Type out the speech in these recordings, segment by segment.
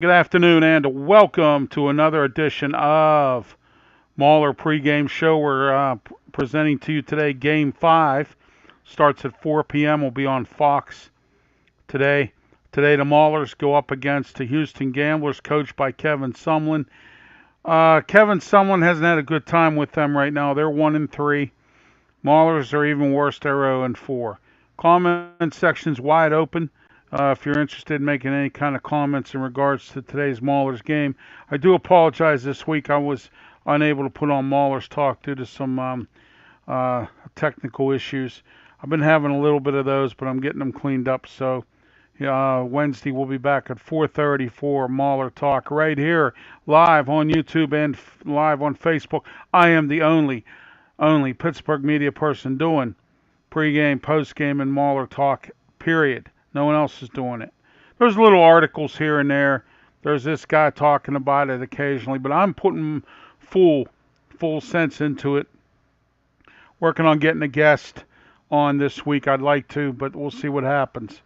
Good afternoon and welcome to another edition of Mauler pregame show. We're presenting to you today Game 5. Starts at 4 p.m. Will be on Fox today. Today the Maulers go up against the Houston Gamblers coached by Kevin Sumlin. Kevin Sumlin hasn't had a good time with them right now. They're 1-3. Maulers are even worse. They're 0-4. Comment section's wide open. If you're interested in making any kind of comments in regards to today's Mauler's game, I do apologize this week. I was unable to put on Mauler's talk due to some technical issues. I've been having a little bit of those, but I'm getting them cleaned up. So Wednesday we'll be back at 4:30 for Mauler Talk right here, live on YouTube and live on Facebook. I am the only Pittsburgh media person doing pregame, postgame, and Mauler Talk. Period. No one else is doing it. There's little articles here and there. There's this guy talking about it occasionally, but I'm putting full sense into it. Working on getting a guest on this week. I'd like to, but we'll see what happens.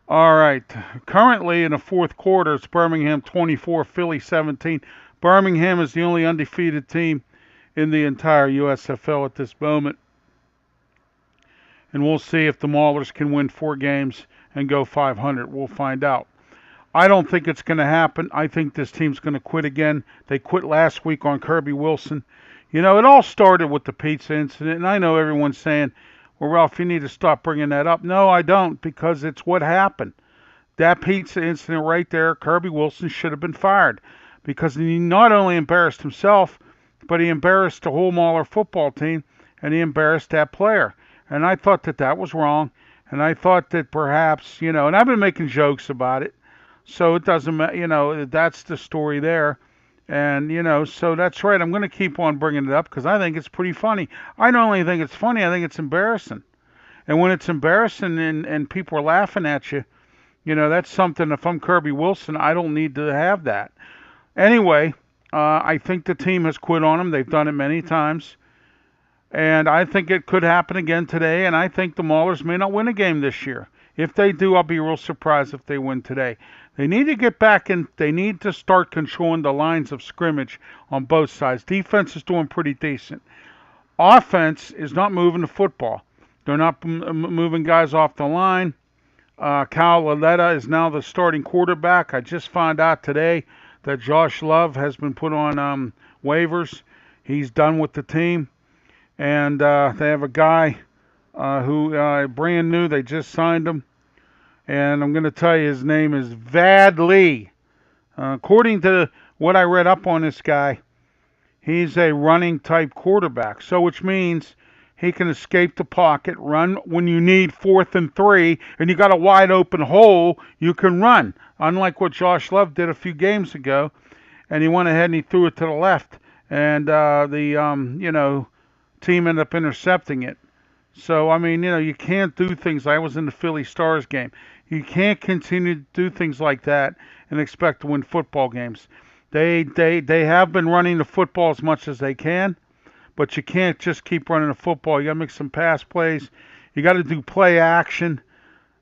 All right. Currently in the fourth quarter, it's Birmingham 24, Philly 17. Birmingham is the only undefeated team in the entire USFL at this moment. And we'll see if the Maulers can win 4 games and go 500. We'll find out. I don't think it's going to happen. I think this team's going to quit again. They quit last week on Kirby Wilson. You know, it all started with the pizza incident, and I know everyone's saying, well, Ralph, you need to stop bringing that up. No, I don't, because it's what happened. That pizza incident right there, Kirby Wilson should have been fired because he not only embarrassed himself, but he embarrassed the whole Mauler football team, and he embarrassed that player. And I thought that that was wrong, and I thought that perhaps, and I've been making jokes about it, so it doesn't matter, that's the story there. And, so that's right. I'm going to keep on bringing it up because I think it's pretty funny. I not only think it's funny, I think it's embarrassing. And when it's embarrassing and people are laughing at you, that's something. If I'm Kirby Wilson, I don't need to have that. Anyway, I think the team has quit on him. They've done it many times. And I think it could happen again today. And I think the Maulers may not win a game this year. If they do, I'll be real surprised if they win today. They need to get back in. They need to start controlling the lines of scrimmage on both sides. Defense is doing pretty decent. Offense is not moving the football. They're not moving guys off the line. Cal Laletta is now the starting quarterback. I just found out today that Josh Love has been put on waivers. He's done with the team. And they have a guy who brand new. They just signed him. And I'm going to tell you his name is Vad Lee. According to what I read up on this guy, he's a running type quarterback. So which means he can escape the pocket, run when you need 4th and 3, and you got a wide open hole, you can run. Unlike what Josh Love did a few games ago, and he went ahead and he threw it to the left, and the team ended up intercepting it. So, I mean, you can't do things. I was in the Philly Stars game. You can't continue to do things like that and expect to win football games. They have been running the football as much as they can, but you can't just keep running the football. You got to make some pass plays. You got to do play action.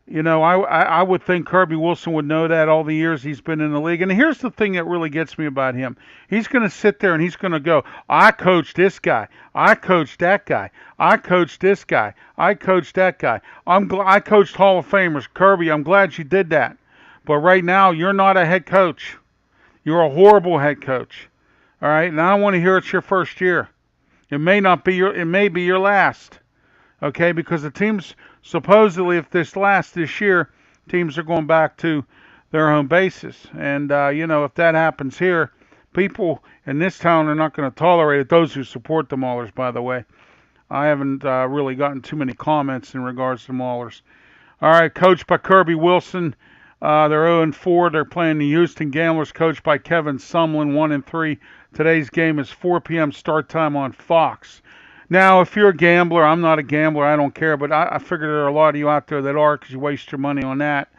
I would think Kirby Wilson would know that all the years he's been in the league. And here's the thing that really gets me about him. He's going to sit there and he's going to go, I coached this guy. I coached that guy. I coached this guy. I coached that guy. I coached Hall of Famers. Kirby, I'm glad you did that. But right now, you're not a head coach. You're a horrible head coach. All right? And I don't want to hear it's your first year. It may be your last. Okay? Because the teams supposedly, if this lasts this year, teams are going back to their home bases. And, if that happens here, people in this town are not going to tolerate it. Those who support the Maulers, by the way. I haven't really gotten too many comments in regards to Maulers. All right, coached by Kirby Wilson. They're 0-4. They're playing the Houston Gamblers, coached by Kevin Sumlin, 1-3. Today's game is 4 p.m. start time on Fox. Now, if you're a gambler, I'm not a gambler, I don't care, but I figure there are a lot of you out there that are because you waste your money on that.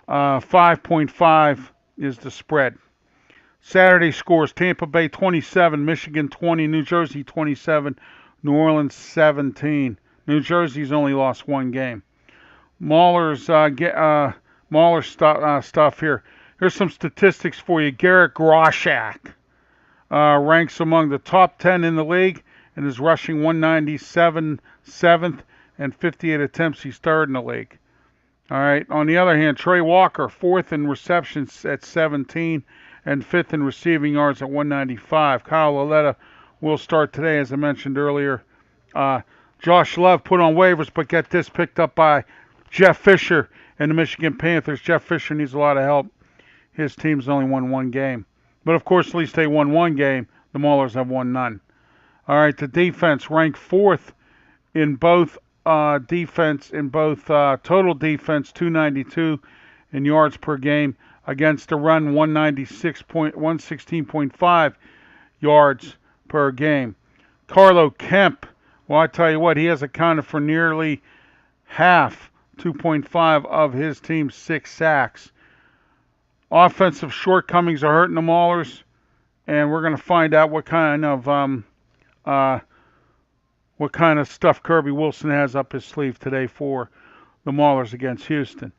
5.5 is the spread. Saturday scores: Tampa Bay 27, Michigan 20, New Jersey 27, New Orleans 17. New Jersey's only lost 1 game. Mauler's stuff here. Here's some statistics for you. Garrett Groshak ranks among the top 10 in the league and is rushing 197, 7th, and 58 attempts. He's third in the league. All right. On the other hand, Trey Walker, fourth in receptions at 17 and fifth in receiving yards at 195. Kyle Lauletta will start today, as I mentioned earlier. Josh Love put on waivers, but get this, picked up by Jeff Fisher and the Michigan Panthers. Jeff Fisher needs a lot of help. His team's only won one game. But, of course, at least they won one game. The Maulers have won none. All right, the defense ranked fourth in both total defense, 292 in yards per game. Against the run, 116.5 yards per game. Carlo Kemp, well, I tell you what, he has accounted for nearly half, 2.5 of his team's 6 sacks. Offensive shortcomings are hurting the Maulers, and we're going to find out what kind of stuff Kirby Wilson has up his sleeve today for the Maulers against Houston.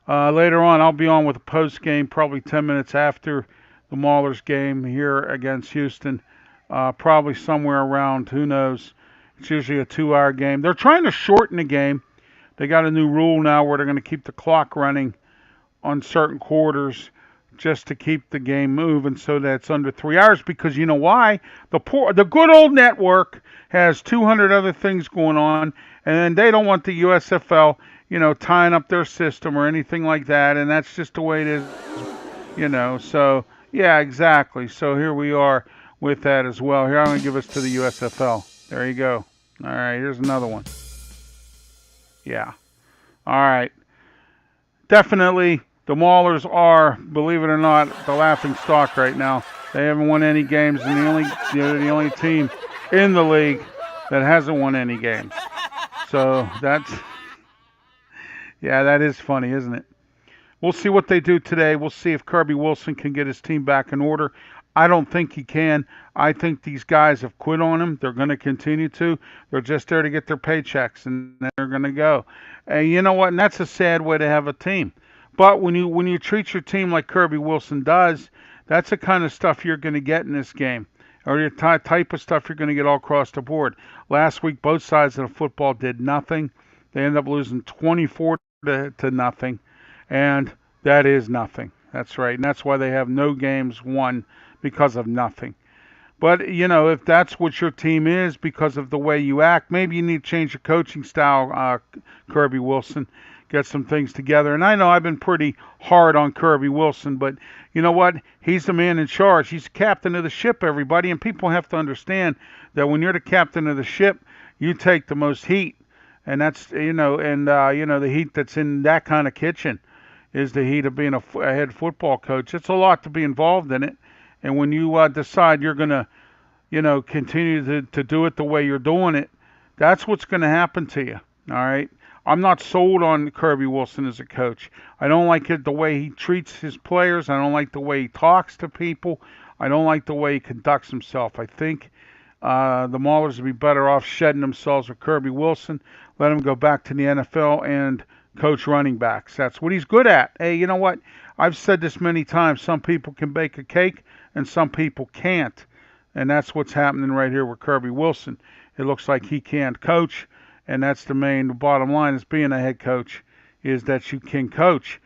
Later on, I'll be on with a post game, probably 10 minutes after the Maulers game here against Houston. Probably somewhere around, who knows? It's usually a 2-hour game. They're trying to shorten the game. They got a new rule now where they're going to keep the clock running on certain quarters just to keep the game moving so that it's under 3 hours, because you know why? The good old network has 200 other things going on, and then they don't want the USFL, tying up their system or anything like that, and that's just the way it is, so yeah, exactly. So here we are with that as well. Here, I'm going to give us to the USFL. There you go. All right, here's another one. Yeah. All right. Definitely, the Maulers are, believe it or not, the laughing stock right now. They haven't won any games, and they're the only team in the league that hasn't won any games. So that is funny, isn't it? We'll see what they do today. We'll see if Kirby Wilson can get his team back in order. I don't think he can. I think these guys have quit on him. They're going to continue to. They're just there to get their paychecks, and then they're going to go. And you know what? And that's a sad way to have a team. But when you treat your team like Kirby Wilson does, that's the kind of stuff you're going to get in this game, or the type of stuff you're going to get all across the board. Last week, both sides of the football did nothing. They ended up losing 24 to nothing, and that is nothing. That's right, and that's why they have no games won, because of nothing. But, if that's what your team is because of the way you act, maybe you need to change your coaching style, Kirby Wilson. Get some things together. And I know I've been pretty hard on Kirby Wilson, but you know what? He's the man in charge. He's the captain of the ship, everybody. And people have to understand that when you're the captain of the ship, you take the most heat. And that's, the heat that's in that kind of kitchen is the heat of being a head football coach. It's a lot to be involved in it. And when you decide you're going to, continue to do it the way you're doing it, that's what's going to happen to you. All right? I'm not sold on Kirby Wilson as a coach. I don't like the way he treats his players. I don't like the way he talks to people. I don't like the way he conducts himself. I think the Maulers would be better off shedding themselves with Kirby Wilson, let him go back to the NFL and coach running backs. That's what he's good at. Hey, you know what? I've said this many times. Some people can bake a cake and some people can't. And that's what's happening right here with Kirby Wilson. It looks like he can't coach. And that's the bottom line is being a head coach, is that you can coach.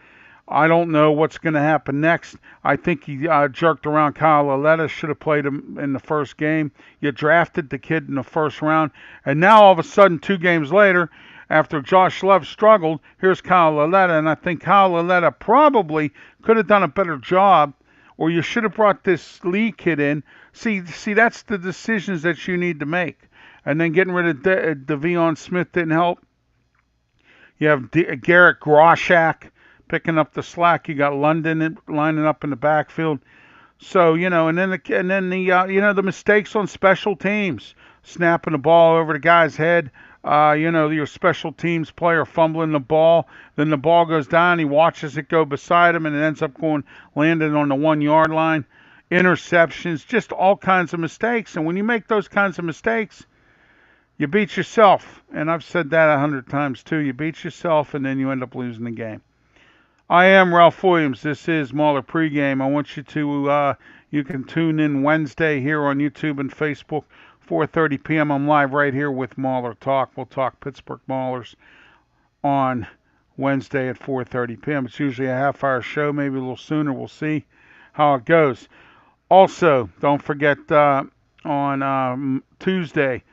I don't know what's going to happen next. I think he jerked around Kyle Lauletta, should have played him in the first game. You drafted the kid in the first round. And now all of a sudden, 2 games later, after Josh Love struggled, here's Kyle Lauletta. And I think Kyle Lauletta probably could have done a better job, or you should have brought this Lee kid in. See, that's the decisions that you need to make. And then getting rid of De'Veon Smith didn't help. You have Garrett Groshak picking up the slack. You got London lining up in the backfield. So and then the mistakes on special teams, snapping the ball over the guy's head. Your special teams player fumbling the ball. Then the ball goes down. He watches it go beside him, and it ends up landing on the 1-yard line. Interceptions, just all kinds of mistakes. And when you make those kinds of mistakes, you beat yourself, and I've said that 100 times too. You beat yourself, and then you end up losing the game. I am Ralph Williams. This is Mauler pregame. I want you to you can tune in Wednesday here on YouTube and Facebook, 4:30 p.m. I'm live right here with Mauler Talk. We'll talk Pittsburgh Maulers on Wednesday at 4:30 p.m. It's usually a half-hour show, maybe a little sooner. We'll see how it goes. Also, don't forget on Tuesday,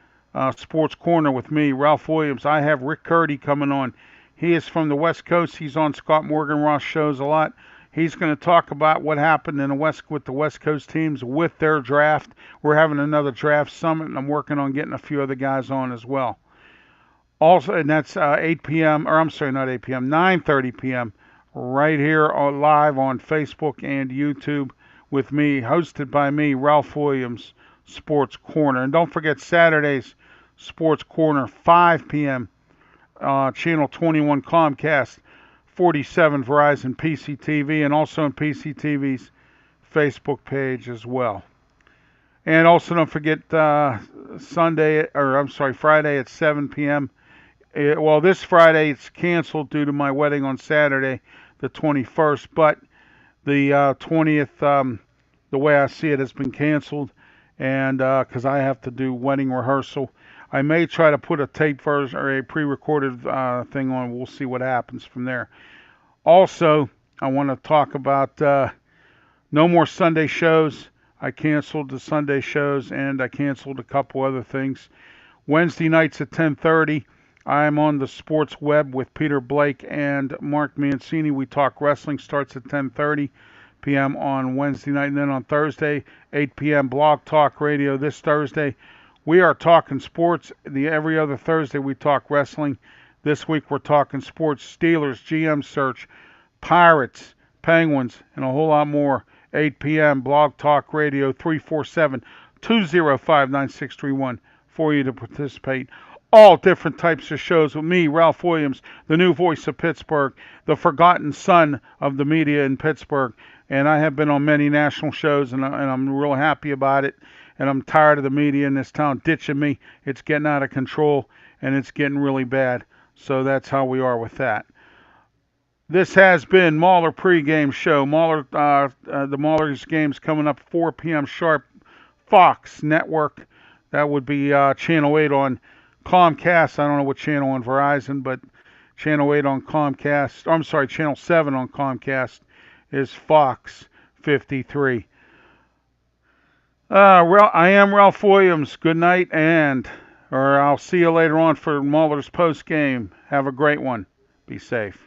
Sports Corner with me, Ralph Williams. I have Rick Curdy coming on. He is from the West Coast. He's on Scott Morgan Ross shows a lot. He's going to talk about what happened in the West with the West Coast teams with their draft. We're having another draft summit, and I'm working on getting a few other guys on as well. Also, and that's 8 p.m. or I'm sorry, not 8 p.m. 9:30 p.m. right here live on Facebook and YouTube with me, hosted by me, Ralph Williams, Sports Corner. And don't forget Saturday's Sports Corner, 5 p.m. Channel 21 Comcast, 47 Verizon PCTV, and also on PCTV's Facebook page as well. And also don't forget Friday at 7 p.m. Well, this Friday it's canceled due to my wedding on Saturday, the 21st, but the 20th, the way I see it, has been canceled, and because I have to do wedding rehearsal. I may try to put a tape version or a pre-recorded thing on. We'll see what happens from there. Also, I want to talk about no more Sunday shows. I canceled the Sunday shows, and I canceled a couple other things. Wednesday nights at 10:30, I'm on the sports web with Peter Blake and Mark Mancini. We talk wrestling. Starts at 10:30 p.m. on Wednesday night, and then on Thursday, 8 p.m. Blog Talk Radio. This Thursday, we are talking sports. Every other Thursday, we talk wrestling. This week, we're talking sports. Steelers, GM search, Pirates, Penguins, and a whole lot more. 8 p.m. Blog Talk Radio, 347-205-9631 for you to participate. All different types of shows with me, Ralph Williams, the new voice of Pittsburgh, the forgotten son of the media in Pittsburgh. And I have been on many national shows, and I'm real happy about it. And I'm tired of the media in this town ditching me. It's getting out of control, and it's getting really bad. So that's how we are with that. This has been Mauler pregame show. The Mauler's game's coming up 4 p.m. sharp. Fox Network. That would be Channel 8 on Comcast. I don't know what channel on Verizon, but Channel 8 on Comcast. I'm sorry, Channel 7 on Comcast is Fox 53. I am Ralph Williams. Good night, or I'll see you later on for Mauler's post game. Have a great one. Be safe.